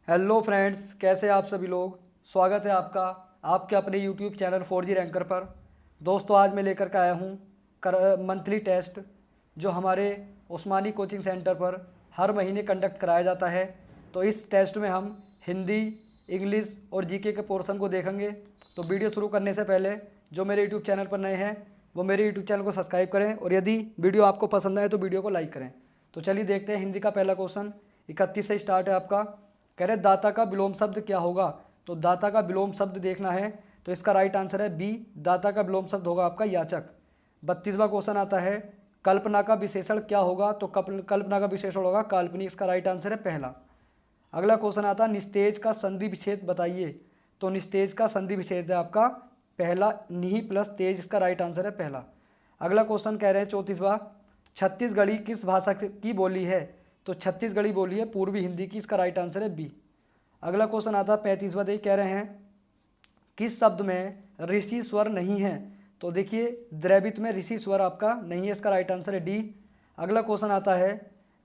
Hello friends, कैसे आप सभी लोग। स्वागत है आपका आपके अपने यूट्यूब चैनल 4G रैंकर पर। दोस्तों, आज मैं लेकर के आया हूँ मंथली टेस्ट जो हमारे उस्मानी कोचिंग सेंटर पर हर महीने कंडक्ट कराया जाता है। तो इस टेस्ट में हम हिंदी, इंग्लिश और जीके के पोर्शन को देखेंगे। तो वीडियो शुरू करने से पहले जो मेरे यूट्यूब चैनल पर नए हैं वो मेरे यूट्यूब चैनल को सब्सक्राइब करें, और यदि वीडियो आपको पसंद आए तो वीडियो को लाइक करें। तो चलिए देखते हैं। हिंदी का पहला क्वेश्चन 31 से स्टार्ट है आपका। कह रहे दाता का विलोम शब्द क्या होगा। तो दाता का विलोम शब्द देखना है, तो इसका राइट आंसर है बी। दाता का विलोम शब्द होगा आपका याचक। 32वां क्वेश्चन आता है कल्पना का विशेषण क्या होगा। तो कल्पना का विशेषण होगा काल्पनिक। इसका राइट आंसर है पहला। अगला क्वेश्चन आता है निस्तेज का संधि विच्छेद बताइए। तो निस्तेज का संधि विच्छेद है आपका पहला, नी प्लस तेज। इसका राइट आंसर है पहला। अगला क्वेश्चन कह रहे हैं 34वां, छत्तीसगढ़ी किस भाषा की बोली है। तो छत्तीसगढ़ी बोली है पूर्वी हिंदी की। इसका राइट आंसर है बी। अगला क्वेश्चन आता है 35वां, देखिए कह रहे हैं किस शब्द में ऋषि स्वर नहीं है। तो देखिए द्रवित में ऋषि स्वर आपका नहीं है। इसका राइट आंसर है डी। अगला क्वेश्चन आता है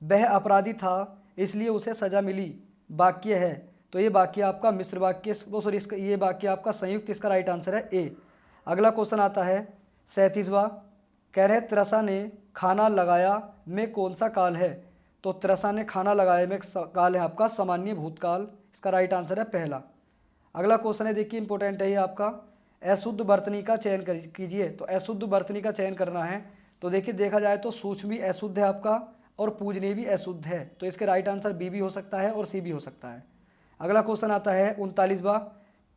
वह अपराधी था इसलिए उसे सजा मिली वाक्य है। तो ये वाक्य आपका मिश्र वाक्य, सॉरी ये वाक्य आपका संयुक्त। इसका राइट आंसर है ए। अगला क्वेश्चन आता है 37वां, कह रहे त्रसा ने खाना लगाया में कौन सा काल है। तो त्रसा ने खाना लगाए में काल है आपका सामान्य भूतकाल। इसका राइट आंसर है पहला। अगला क्वेश्चन है, देखिए इंपॉर्टेंट है ये आपका, अशुद्ध वर्तनी का चयन कीजिए। तो अशुद्ध वर्तनी का चयन करना है। तो देखिए देखा जाए तो सूक्ष्म भी अशुद्ध है आपका और पूजनीय भी अशुद्ध है। तो इसके राइट आंसर बी भी हो सकता है और सी भी हो सकता है। अगला क्वेश्चन आता है 39वां,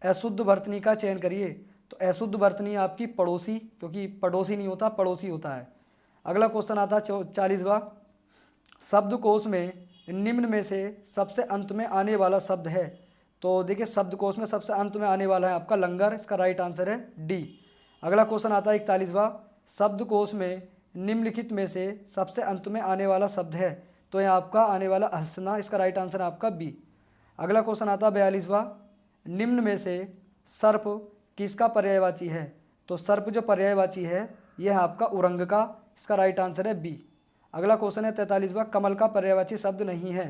अशुद्ध वर्तनी का चयन करिए। तो अशुद्ध वर्तनी आपकी पड़ोसी, क्योंकि पड़ोसी नहीं होता पड़ोसी होता है। अगला क्वेश्चन आता है 40वां, शब्दकोश में निम्न में से सबसे अंत में आने वाला शब्द है। तो देखिए शब्दकोश में सबसे अंत में आने वाला है आपका लंगर। इसका राइट आंसर है डी। अगला क्वेश्चन आता है 41वां, शब्दकोश में निम्नलिखित में से सबसे अंत में आने वाला शब्द है। तो यहाँ आपका आने वाला हंसना। इसका राइट आंसर है आपका बी। अगला क्वेश्चन आता है 42वां, निम्न में से सर्प किसका पर्यायवाची है। तो सर्प जो पर्यायवाची है यह है आपका उरंग का। इसका राइट आंसर है बी। अगला क्वेश्चन है 43वां, कमल का पर्यायवाची शब्द नहीं है।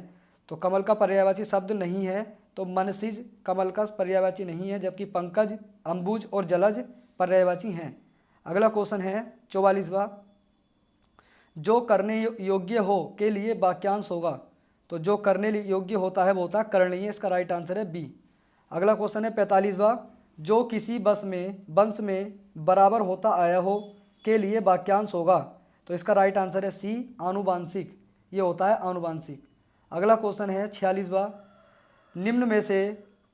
तो कमल का पर्यायवाची शब्द नहीं है, तो मनसिज कमल का पर्यायवाची नहीं है, जबकि पंकज, अंबुज और जलज पर्यायवाची हैं। अगला क्वेश्चन है 44वां, जो करने योग्य हो के लिए वाक्यांश होगा। तो जो करने योग्य होता है वो होता है करणीय। इसका राइट आंसर है बी। अगला क्वेश्चन है 45वां, जो किसी वंश में बराबर होता आया हो के लिए वाक्यांश होगा। तो इसका राइट आंसर है सी, आनुवांशिक। ये होता है आनुवांशिक। अगला क्वेश्चन है 46वां, निम्न में से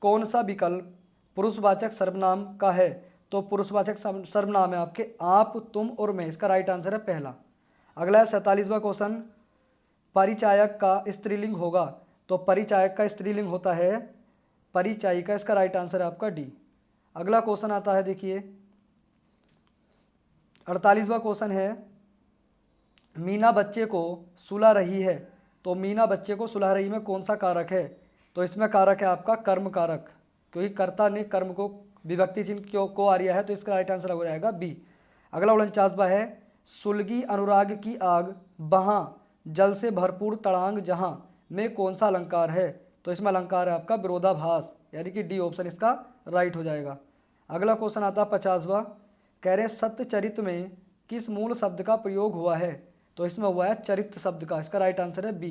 कौन सा विकल्प पुरुषवाचक सर्वनाम का है। तो पुरुषवाचक सर्वनाम है आपके आप, तुम और मैं। इसका राइट आंसर है पहला। अगला है 47वां क्वेश्चन, परिचायक का स्त्रीलिंग होगा। तो परिचायक का स्त्रीलिंग होता है परिचायिका। इसका राइट आंसर है आपका डी। अगला क्वेश्चन आता है, देखिए 48वां क्वेश्चन है, मीना बच्चे को सुला रही है। तो मीना बच्चे को सुला रही में कौन सा कारक है। तो इसमें कारक है आपका कर्म कारक, क्योंकि कर्ता ने कर्म को विभक्ति चिन्ह को आ रिया है। तो इसका राइट आंसर हो जाएगा बी। अगला 49वां है, सुलगी अनुराग की आग बहाँ जल से भरपूर तड़ांग जहाँ में कौन सा अलंकार है। तो इसमें अलंकार है आपका विरोधाभास, यानी कि डी ऑप्शन इसका राइट हो जाएगा। अगला क्वेश्चन आता है 50वां, कह रहे सत्यचरित में किस मूल शब्द का प्रयोग हुआ है। तो इसमें हुआ है चरित्र शब्द का। इसका राइट आंसर है बी।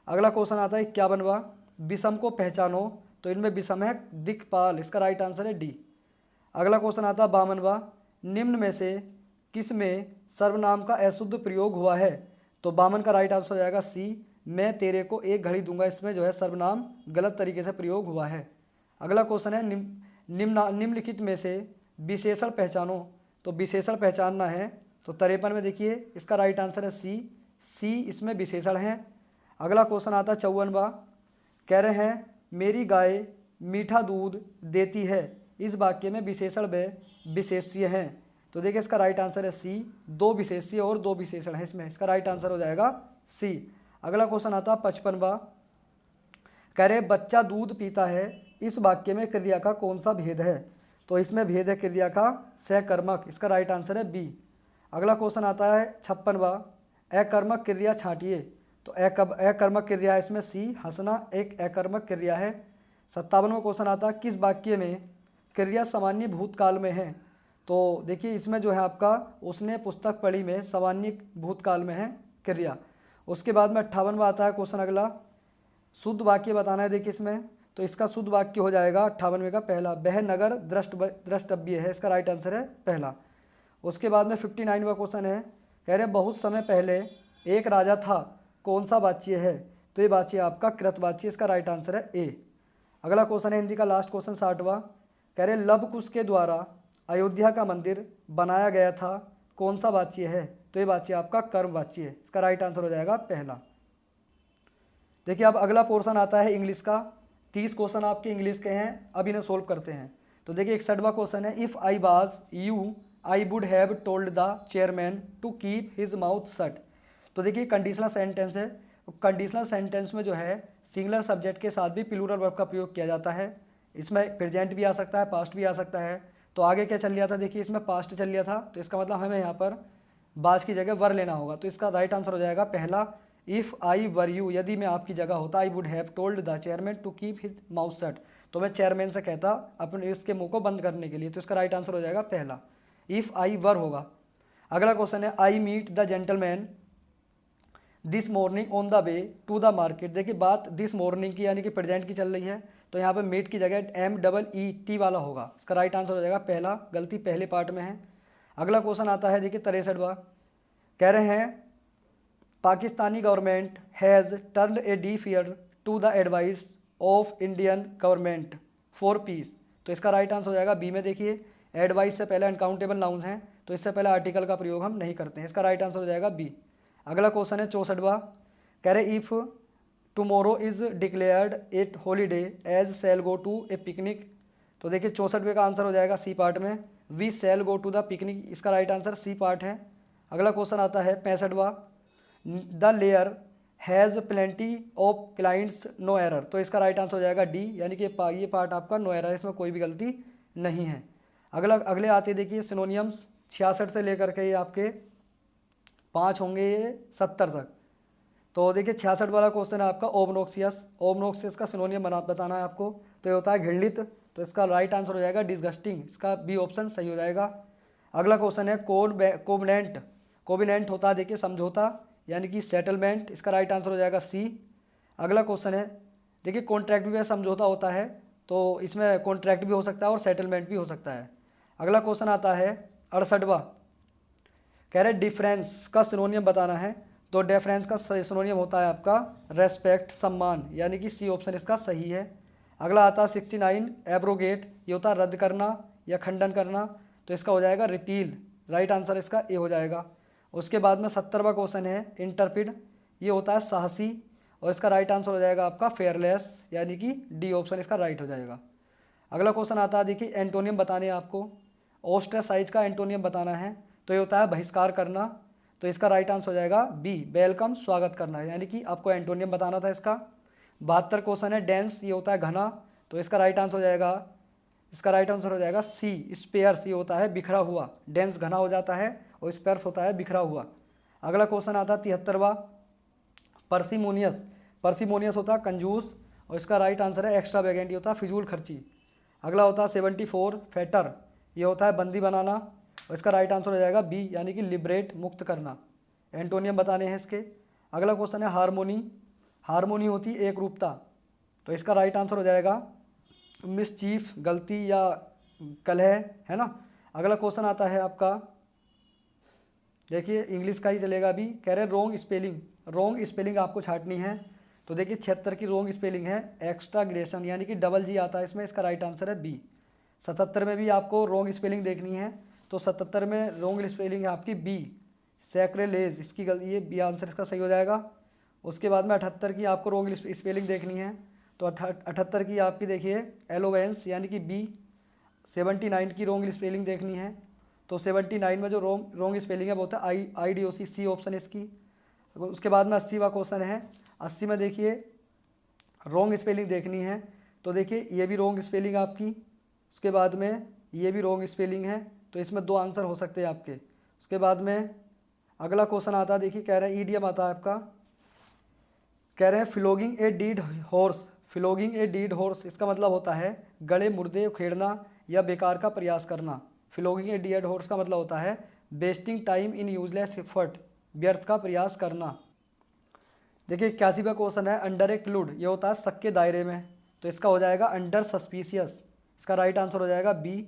अगला क्वेश्चन आता है 51वां, विषम को पहचानो। तो इनमें विषम है दिक्पाल। इसका राइट आंसर है डी। अगला क्वेश्चन आता है 52वां, निम्न में से किस में सर्वनाम का अशुद्ध प्रयोग हुआ है। तो 52 का राइट आंसर हो जाएगा सी, मैं तेरे को एक घड़ी दूंगा। इसमें जो है सर्वनाम गलत तरीके से प्रयोग हुआ है। अगला क्वेश्चन है निम्नलिखित में से विशेषण पहचानो। तो विशेषण पहचानना है। तो 53 में देखिए इसका राइट आंसर है सी, इसमें विशेषण है। अगला क्वेश्चन आता है 54वां, कह रहे हैं मेरी गाय मीठा दूध देती है। इस वाक्य में विशेषण व विशेष्य हैं। तो देखिए इसका राइट आंसर है सी, दो विशेष्य और दो विशेषण है इसमें। इसका राइट आंसर हो जाएगा सी। अगला क्वेश्चन आता है 55वां, कह रहे बच्चा दूध पीता है। इस वाक्य में क्रिया का कौन सा भेद है। तो इसमें भेद है क्रिया का सहकर्मक। इसका राइट आंसर है बी। अगला क्वेश्चन आता है 56वां, अकर्मक क्रिया छांटिए। तो अकर्मक क्रिया इसमें सी, हंसना एक अकर्मक क्रिया है। 57वां क्वेश्चन आता है किस वाक्य में क्रिया सामान्य भूतकाल में है। तो देखिए इसमें जो है आपका उसने पुस्तक पढ़ी में सामान्य भूतकाल में है क्रिया। उसके बाद में 58वां आता है क्वेश्चन अगला, शुद्ध वाक्य बताना है। देखिए इसमें तो इसका शुद्ध वाक्य हो जाएगा 58वें का पहला, वह नगर द्रष्टव्य है, इसका राइट आंसर है पहला। उसके बाद में 59वां क्वेश्चन है, कह रहे बहुत समय पहले एक राजा था, कौन सा वाच्य है। तो ये वाच्य आपका कृतवाच्य, इसका राइट आंसर है ए। अगला क्वेश्चन है हिंदी का लास्ट क्वेश्चन 60वां, कह रहे लव कुश के द्वारा अयोध्या का मंदिर बनाया गया था, कौन सा वाच्य है। तो ये वाच्य आपका कर्म वाच्य है, इसका राइट आंसर हो जाएगा पहला। देखिए अब अगला पोर्शन आता है इंग्लिश का। 30 क्वेश्चन आपके इंग्लिश के हैं, अब इन्हें सोल्व करते हैं। तो देखिए 61वां क्वेश्चन है, if I was you I would have told the chairman to keep his mouth shut. तो देखिए कंडीशनल सेंटेंस है, कंडीशनल सेंटेंस में जो है सिंगुलर सब्जेक्ट के साथ भी प्लूरल वर्ब का प्रयोग किया जाता है। इसमें प्रेजेंट भी आ सकता है, पास्ट भी आ सकता है। तो आगे क्या चल लिया था, देखिए इसमें पास्ट चल लिया था, तो इसका मतलब हमें यहाँ पर बाज की जगह वर लेना होगा। तो इसका राइट आंसर हो जाएगा पहला, इफ़ आई वर यू, यदि मैं आपकी जगह होता, I would have told the chairman to keep his mouth shut, तो मैं चेयरमैन से कहता अपने इसके मुंह को बंद करने के लिए। तो इसका राइट आंसर हो जाएगा पहला, इफ़ आई वर होगा। अगला क्वेश्चन है, I meet the gentleman this morning on the way to the market. देखिए बात दिस मॉर्निंग की यानी कि प्रेजेंट की चल रही है, तो यहाँ पर मीट की जगह MEET वाला होगा, इसका राइट आंसर हो जाएगा पहला, गलती पहले पार्ट में है। अगला क्वेश्चन आता है देखिए 63वां, कह रहे हैं Pakistani government has turned a deaf ear to the advice of Indian government for peace. तो इसका राइट आंसर हो जाएगा बी में। देखिए एडवाइस से पहले अनकाउंटेबल नाउन्स हैं, तो इससे पहले आर्टिकल का प्रयोग हम नहीं करते हैं, इसका राइट आंसर हो जाएगा बी। अगला क्वेश्चन है 64वां, कह रहे if tomorrow is declared at holiday as shall go to a picnic. तो देखिए 64वें का आंसर हो जाएगा सी पार्ट में, we shall go to the picnic, इसका राइट आंसर सी पार्ट है। अगला क्वेश्चन आता है 65वां, the lawyer has plenty of clients no error. तो इसका राइट आंसर हो जाएगा डी, यानी कि ये पार्ट आपका नो एरर, इसमें कोई भी गलती नहीं है। अगले आते देखिए सिनोनियम्स, 66 से लेकर के ये आपके 5 होंगे ये 70 तक। तो देखिए 66 वाला क्वेश्चन है आपका ओबनोक्सियस, ओबनोक्सियस का सिनोनियम बताना है आपको। तो ये होता है घृणित, तो इसका राइट आंसर हो जाएगा डिसगस्टिंग, इसका बी ऑप्शन सही हो जाएगा। अगला क्वेश्चन है कोविनेंट, कोविनेंट होता है देखिए समझौता यानी कि सेटलमेंट, इसका राइट आंसर हो जाएगा सी। अगला क्वेश्चन है देखिए कॉन्ट्रैक्ट भी समझौता होता है, तो इसमें कॉन्ट्रैक्ट भी हो सकता है और सेटलमेंट भी हो सकता है। अगला क्वेश्चन आता है 68वां, कह रहे डिफरेंस का सिनोनियम बताना है। तो डिफरेंस का सिनोनियम होता है आपका रेस्पेक्ट, सम्मान, यानी कि सी ऑप्शन इसका सही है। अगला आता है 69 एब्रोगेट, ये होता है रद्द करना या खंडन करना, तो इसका हो जाएगा रिपील, राइट आंसर इसका ए हो जाएगा। उसके बाद में 70वां क्वेश्चन है इंटरपिड, ये होता है साहसी, और इसका राइट आंसर हो जाएगा आपका फेयरलेस, यानी कि डी ऑप्शन इसका राइट हो जाएगा। अगला क्वेश्चन आता है देखिए एंटोनियम बताने हैं आपको, ऑस्ट्रेसाइज का एंटोनियम बताना है। तो ये होता है बहिष्कार करना, तो इसका राइट आंसर हो जाएगा बी, वेलकम, स्वागत करना, यानी कि आपको एंटोनियम बताना था इसका। 72 क्वेश्चन है डेंस, ये होता है घना, तो इसका राइट आंसर हो जाएगा, इसका राइट आंसर हो जाएगा सी, स्पेयर्स, ये होता है बिखरा हुआ, डेंस घना हो जाता है और स्पेयर्स होता है बिखरा हुआ। अगला क्वेश्चन आता है 73वां पर्सिमोनियस, पर्सिमोनियस होता है कंजूस, और इसका राइट आंसर है एक्स्ट्रा वैगेंट, ये होता है फिजूल खर्ची। अगला होता है 74 फेटर, ये होता है बंदी बनाना, और इसका राइट आंसर हो जाएगा बी, यानी कि लिबरेट, मुक्त करना। एंटोनियम बताने हैं इसके। अगला क्वेश्चन है हारमोनी, हारमोनी होती है एक रूपता, तो इसका राइट आंसर हो जाएगा मिसचीफ, गलती या कलह, है ना। अगला क्वेश्चन आता है आपका देखिए इंग्लिश का ही चलेगा अभी, कह रहे रॉन्ग स्पेलिंग, रॉन्ग स्पेलिंग आपको छाटनी है। तो देखिए 76 की रॉन्ग स्पेलिंग है एक्स्ट्राग्रेशन, यानी कि डबल जी आता है इसमें, इसका राइट आंसर है बी। 77 में भी आपको रॉन्ग स्पेलिंग देखनी है, तो 77 में रॉन्ग स्पेलिंग है आपकी बी, सैक्रेलेज, इसकी गलती, ये बी आंसर इसका सही हो जाएगा। उसके बाद में 78 की आपको रॉन्ग स्पेलिंग देखनी है, तो 78 की आपकी देखिए एलोवेंस, यानी कि बी। 79 की रॉन्ग स्पेलिंग देखनी है, तो 79 में जो रॉन्ग स्पेलिंग है वो होता है IDOC, सी ऑप्शन इसकी। उसके बाद में 80वां क्वेश्चन है, 80 में देखिए रॉन्ग स्पेलिंग देखनी है, तो देखिए ये भी रॉन्ग स्पेलिंग आपकी, उसके बाद में ये भी रॉन्ग स्पेलिंग है, तो इसमें 2 आंसर हो सकते हैं आपके। उसके बाद में अगला क्वेश्चन आता है देखिए, कह रहे हैं ईडियम आता है आपका, कह रहे हैं flogging a dead horse, flogging a dead horse इसका मतलब होता है गड़े मुर्दे उखेड़ना या बेकार का प्रयास करना। फ्लोगिंग ए डेड हॉर्स का मतलब होता है wasting time in useless effort, व्यर्थ का प्रयास करना। देखिए 81वां क्वेश्चन है अंडर ए क्लूड, ये होता है शक के दायरे में, तो इसका हो जाएगा अंडर सस्पिशियस, इसका राइट आंसर हो जाएगा बी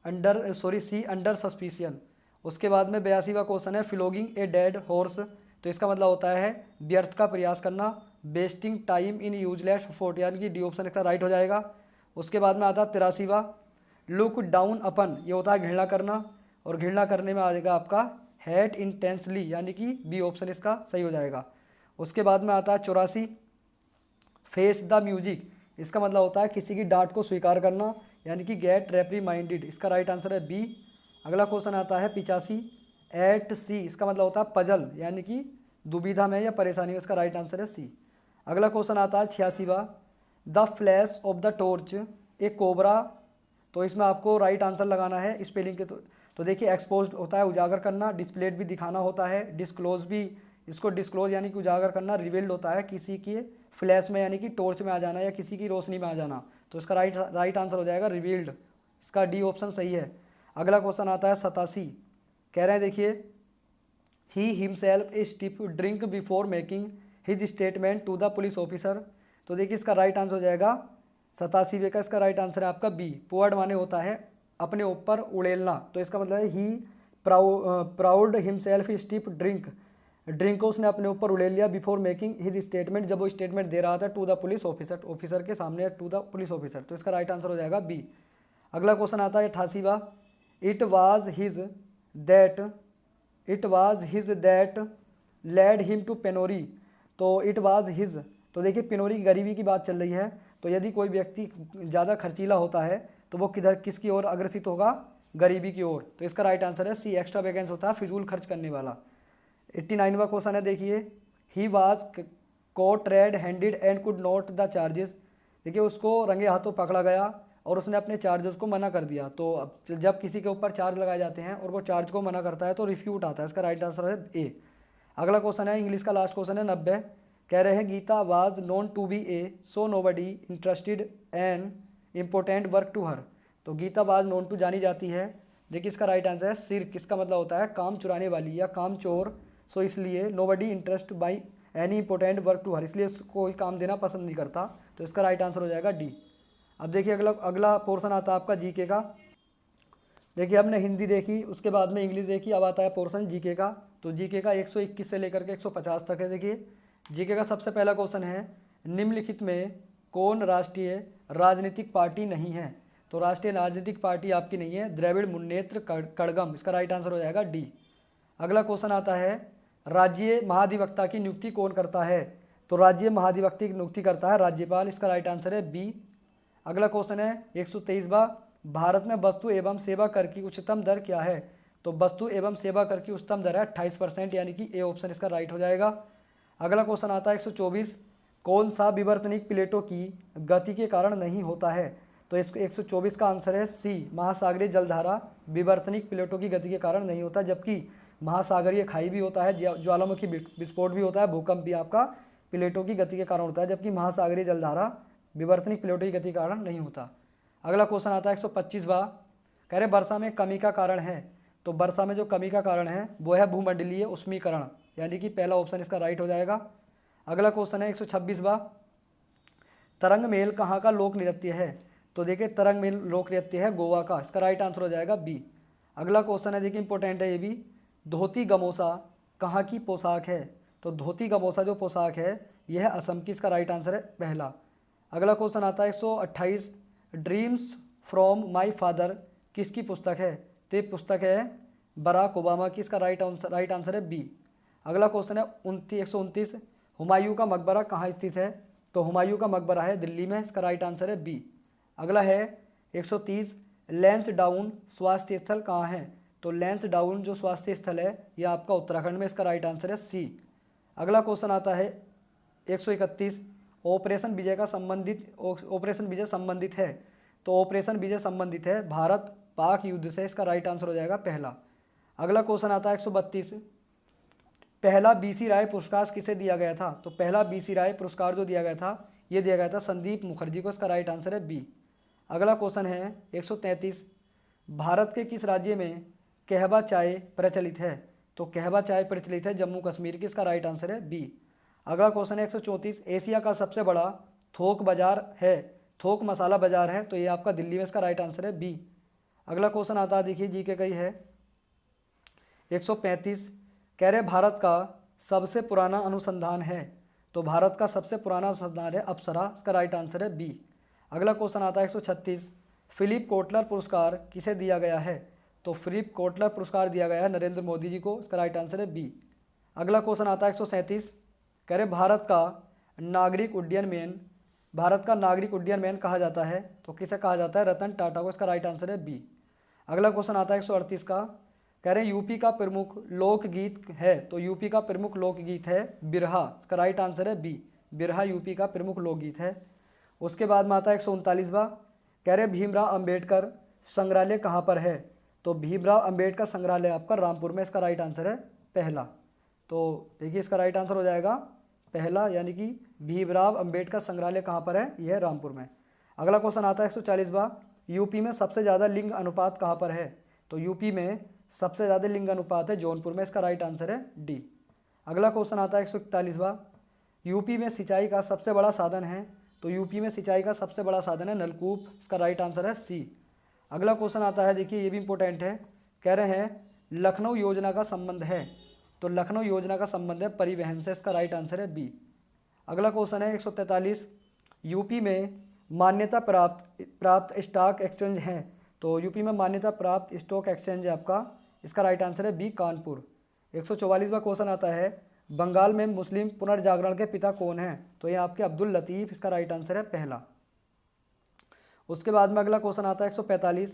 सी अंडर सस्पिशियन। उसके बाद में 82वां क्वेश्चन है फ्लोगिंग ए डेड हॉर्स, तो इसका मतलब होता है व्यर्थ का प्रयास करना, wasting time in useless effort, यानी कि डी ऑप्शन इसका राइट हो जाएगा। उसके बाद में आता है 83वां लुक डाउन अपन, ये होता है घृणा करना, और घृणा करने में आ जाएगा आपका हेट इंटेंसली, यानी कि बी ऑप्शन इसका सही हो जाएगा। उसके बाद में आता है 84 फेस द म्यूजिक, इसका मतलब होता है किसी की डांट को स्वीकार करना, यानी कि गेट रेप्रीमाइंडेड, इसका राइट आंसर है बी। अगला क्वेश्चन आता है 85 एट सी, इसका मतलब होता है पजल, यानी कि दुविधा में या परेशानी में, इसका राइट आंसर है सी। अगला क्वेश्चन आता है 86वां the flash of the torch a cobra, तो इसमें आपको राइट आंसर लगाना है स्पेलिंग के। तो देखिए एक्सपोज होता है उजागर करना, डिस्प्लेड भी दिखाना होता है, डिस्क्लोज भी, इसको डिस्क्लोज यानी कि उजागर करना, रिवील्ड होता है किसी के फ्लैश में यानी कि टॉर्च में आ जाना या किसी की रोशनी में आ जाना, तो इसका राइट आंसर हो जाएगा रिवील्ड, इसका डी ऑप्शन सही है। अगला क्वेश्चन आता है 87, कह रहे हैं देखिए he himself a stiff drink before making his statement to the police officer, तो देखिए इसका राइट आंसर हो जाएगा 87वें का, इसका राइट आंसर है आपका बी। पोअर्ड माने होता है अपने ऊपर उड़ेलना, तो इसका मतलब है ही प्राउड हिमसेल्फ स्टिप ड्रिंक को उसने अपने ऊपर उड़ेल लिया बिफोर मेकिंग हिज स्टेटमेंट, जब वो स्टेटमेंट दे रहा था टू द पुलिस ऑफिसर के सामने, टू द पुलिस ऑफिसर, तो इसका राइट आंसर हो जाएगा बी। अगला क्वेश्चन आता है 88वां it was his that led him to penury, तो इट वाज हिज, तो देखिए पेनोरी गरीबी की बात चल रही है, तो यदि कोई व्यक्ति ज़्यादा खर्चीला होता है तो वो किसकी ओर अग्रसित होगा, गरीबी की ओर, तो इसका राइट आंसर है सी एक्स्ट्रा वैकेंस होता है फिजूल खर्च करने वाला। 89वां क्वेश्चन है देखिए he was cot red handed and could not the charges, देखिए उसको रंगे हाथों पकड़ा गया और उसने अपने चार्जेस को मना कर दिया, तो अब जब किसी के ऊपर चार्ज लगाए जाते हैं और वो चार्ज को मना करता है तो रिफ्यूट आता है, इसका राइट आंसर है ए। अगला क्वेश्चन है इंग्लिश का लास्ट क्वेश्चन है 90, कह रहे हैं Gita was known to be a so nobody interested an important work to her, तो गीता वाज नोन टू जानी जाती है, देखिए इसका राइट आंसर है सिर्क, इसका मतलब होता है काम चुराने वाली या काम चोर, सो इसलिए nobody interest by any important work to her, इसलिए कोई काम देना पसंद नहीं करता, तो इसका राइट आंसर हो जाएगा डी। अब देखिए अगला पोर्शन आता है आपका जीके का। देखिए हमने हिंदी देखी, उसके बाद में इंग्लिश देखी, अब आता है पोर्शन जीके का। तो जीके का 121 से लेकर के 150 तक है। देखिए जीके का सबसे पहला क्वेश्चन है निम्नलिखित में कौन राष्ट्रीय राजनीतिक पार्टी नहीं है, तो राष्ट्रीय राजनीतिक पार्टी आपकी नहीं है द्रविड़ मुन्नेत्र कड़गम, इसका राइट आंसर हो जाएगा डी। अगला क्वेश्चन आता है राज्य महाधिवक्ता की नियुक्ति कौन करता है, तो राज्य महाधिवक्ता की नियुक्ति करता है राज्यपाल, इसका राइट आंसर है बी। अगला क्वेश्चन है 123वां भारत में वस्तु एवं सेवा कर की उच्चतम दर क्या है, तो वस्तु एवं सेवा कर की उच्चतम दर है 28%, यानी कि ए ऑप्शन इसका राइट हो जाएगा। अगला क्वेश्चन आता है 124 कौन सा विवर्तनिक प्लेटों की गति के कारण नहीं होता है, तो इसको 124 का आंसर है सी महासागरीय जलधारा विवर्तनिक प्लेटों की गति के कारण नहीं होता, जबकि महासागरीय खाई भी होता है, ज्वालामुखी विस्फोट भी होता है, भूकंप भी आपका प्लेटों की गति के कारण होता है, जबकि महासागरीय जलधारा विवर्तनिक प्लेटों की गति के कारण नहीं होता। अगला क्वेश्चन आता है 125वां, कह रहे वर्षा में कमी का कारण है, तो वर्षा में जो कमी का कारण है वो है भूमंडलीय उष्मीकरण, यानी कि पहला ऑप्शन इसका राइट हो जाएगा। अगला क्वेश्चन है 126वां तरंग मेल कहाँ का लोक नृत्य है, तो देखिए तरंग मेल लोक नृत्य है गोवा का, इसका राइट आंसर हो जाएगा बी। अगला क्वेश्चन है देखिए इंपॉर्टेंट है ये भी, धोती गमोसा कहाँ की पोशाक है, तो धोती गमोसा जो पोशाक है यह असम की, इसका राइट आंसर है पहला। अगला क्वेश्चन आता है 128 ड्रीम्स फ्रॉम माई फादर किसकी पुस्तक है, तो ये पुस्तक है बराक ओबामा की, इसका राइट आंसर है बी। अगला क्वेश्चन है 129 हुमायूं का मकबरा कहाँ स्थित है, तो हुमायूं का मकबरा है दिल्ली में, इसका राइट आंसर है बी। अगला है 130 लैंस डाउन स्वास्थ्य स्थल कहाँ है, तो लैंस डाउन जो स्वास्थ्य स्थल है यह आपका उत्तराखंड में, इसका राइट आंसर है सी। अगला क्वेश्चन आता है 131 ऑपरेशन विजय संबंधित है, तो ऑपरेशन विजय संबंधित है भारत पाक युद्ध से, इसका राइट आंसर हो जाएगा पहला। अगला क्वेश्चन आता है 132 पहला बीसी राय पुरस्कार किसे दिया गया था, तो पहला बीसी राय पुरस्कार जो दिया गया था ये दिया गया था संदीप मुखर्जी को, इसका राइट आंसर है बी। अगला क्वेश्चन है 133, भारत के किस राज्य में कहवा चाय प्रचलित है? तो कहवा चाय प्रचलित है जम्मू कश्मीर की, इसका राइट आंसर है बी। अगला क्वेश्चन है 134, एशिया का सबसे बड़ा थोक बाजार है, थोक मसाला बाजार है, तो ये आपका दिल्ली में, इसका राइट आंसर है बी। अगला क्वेश्चन आता है, देखिए जीके का ही है 135, कह रहे भारत का सबसे पुराना अनुसंधान है, तो भारत का सबसे पुराना अनुसंधान है अप्सरा, इसका राइट आंसर है बी। अगला क्वेश्चन आता है 136, फिलिप कोटलर पुरस्कार किसे दिया गया है? तो फिलिप कोटलर पुरस्कार दिया गया है नरेंद्र मोदी जी को, इसका राइट आंसर है बी। अगला क्वेश्चन आता है 137, कह रहे भारत का नागरिक उड्डयन मैन कहा जाता है, तो किसे कहा जाता है? रतन टाटा को, इसका राइट आंसर है बी। अगला क्वेश्चन आता है 138 का, कह रहे हैं यूपी का प्रमुख लोकगीत है, तो यूपी का प्रमुख लोकगीत है बिरहा, इसका राइट आंसर है बी। बिरहा यूपी का प्रमुख लोकगीत है। उसके बाद में आता है 139वां, कह रहे भीमराव अंबेडकर संग्रहालय कहाँ पर है? तो भीमराव अंबेडकर संग्रहालय आपका रामपुर में, इसका राइट आंसर है पहला। तो देखिए इसका राइट आंसर हो जाएगा पहला, यानी कि भीमराव अंबेडकर संग्रहालय कहाँ पर है? यह रामपुर में। अगला क्वेश्चन आता है 140वां, यूपी में सबसे ज़्यादा लिंग अनुपात कहाँ पर है? तो यूपी में सबसे ज़्यादा लिंग अनुपात है जौनपुर में, इसका राइट आंसर है डी। अगला क्वेश्चन आता है 141वां, यूपी में सिंचाई का सबसे बड़ा साधन है, तो यूपी में सिंचाई का सबसे बड़ा साधन है नलकूप, इसका राइट आंसर है सी। अगला क्वेश्चन आता है, देखिए ये भी इंपॉर्टेंट है, कह रहे हैं लखनऊ योजना का संबंध है, तो लखनऊ योजना का संबंध है परिवहन से, इसका राइट आंसर है बी। अगला क्वेश्चन है 143, यूपी में मान्यता प्राप्त स्टॉक एक्सचेंज हैं, तो यूपी में मान्यता प्राप्त स्टॉक एक्सचेंज है आपका, इसका राइट आंसर है बी कानपुर। 144वां क्वेश्चन आता है, बंगाल में मुस्लिम पुनर्जागरण के पिता कौन हैं? तो ये आपके अब्दुल लतीफ़, इसका राइट आंसर है पहला। उसके बाद में अगला क्वेश्चन आता है 145,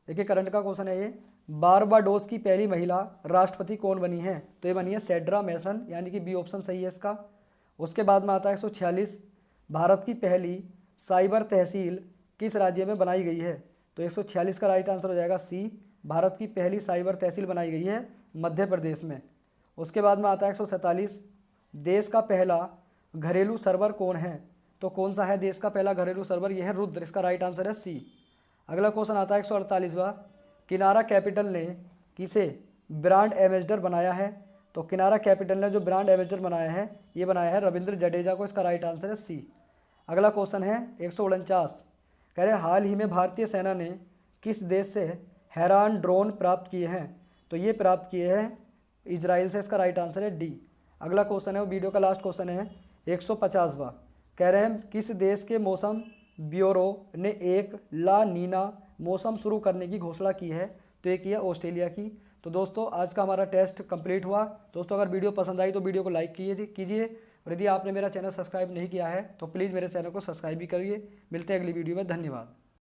देखिए करंट का क्वेश्चन है ये, बारबाडोस की पहली महिला राष्ट्रपति कौन बनी है? तो ये बनी है सेड्रा मैसन, यानी कि बी ऑप्शन सही है इसका। उसके बाद में आता है 146, भारत की पहली साइबर तहसील किस राज्य में बनाई गई है? तो 146 का राइट आंसर हो जाएगा सी, भारत की पहली साइबर तहसील बनाई गई है मध्य प्रदेश में। उसके बाद में आता है 147, देश का पहला घरेलू सर्वर कौन है? तो कौन सा है देश का पहला घरेलू सर्वर? यह है रुद्र, इसका राइट आंसर है सी। अगला क्वेश्चन आता है 148वां, किनारा कैपिटल ने किसे ब्रांड एम्बेसडर बनाया है? तो किनारा कैपिटल ने जो ब्रांड एम्बेसडर बनाया है, ये बनाया है रविंद्र जडेजा को, इसका राइट आंसर है सी। अगला क्वेश्चन है 149, कह रहे हाल ही में भारतीय सेना ने किस देश से हैरान ड्रोन प्राप्त किए हैं? तो ये प्राप्त किए हैं इजराइल से, इसका राइट आंसर है डी। अगला क्वेश्चन है, वो वीडियो का लास्ट क्वेश्चन है 150वां, कह रहे हैं किस देश के मौसम ब्यूरो ने एक ला नीना मौसम शुरू करने की घोषणा की है? तो ये की है ऑस्ट्रेलिया की। तो दोस्तों आज का हमारा टेस्ट कंप्लीट हुआ। दोस्तों अगर वीडियो पसंद आई तो वीडियो को लाइक कीजिए, और यदि आपने मेरा चैनल सब्सक्राइब नहीं किया है तो प्लीज़ मेरे चैनल को सब्सक्राइब भी करिए। मिलते हैं अगली वीडियो में, धन्यवाद।